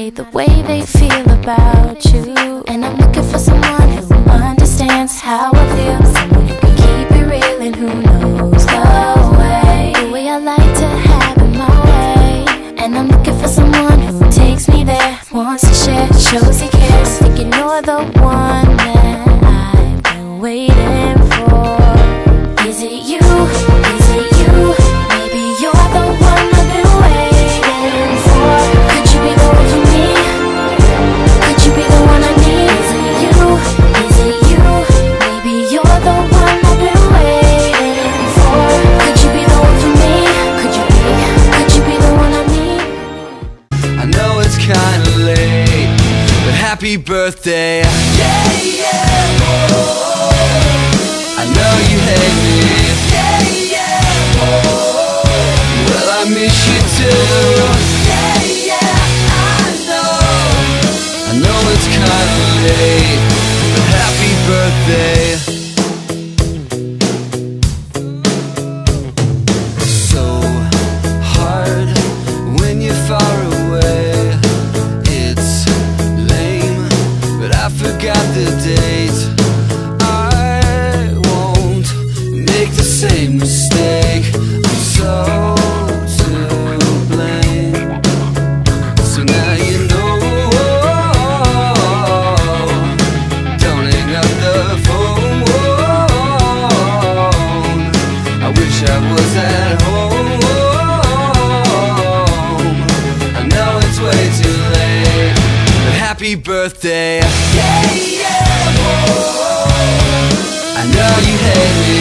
hate the way they feel about you. And I'm looking for someone who understands how I feel, someone who can keep it real and who knows the way I like to have it my way. And I'm looking for someone who takes me there, wants to share, shows he cares. I'm thinking you're the one that I've been waiting for. Is it you? Is it you? Maybe you're the one I've been waiting for. Could you be the one for me? Could you be the one I need? Is it you? Is it you? Maybe you're the one I've been waiting for. Could you be the one for me? Could you be the one I need? I know it's kinda late, but happy birthday. Yeah, yeah, oh. I know you hate me. Yeah, yeah, oh. Well, I miss you too. Yeah, yeah, I know it's kinda late, but happy birthday. So hard when you're far away. It's lame, but I forgot the date. I won't make the same mistake. I'm so to blame. So now you know. Don't hang up the phone. I wish I was at home. I know it's way too late, but happy birthday. Yeah, yeah, oh. I know you hate me.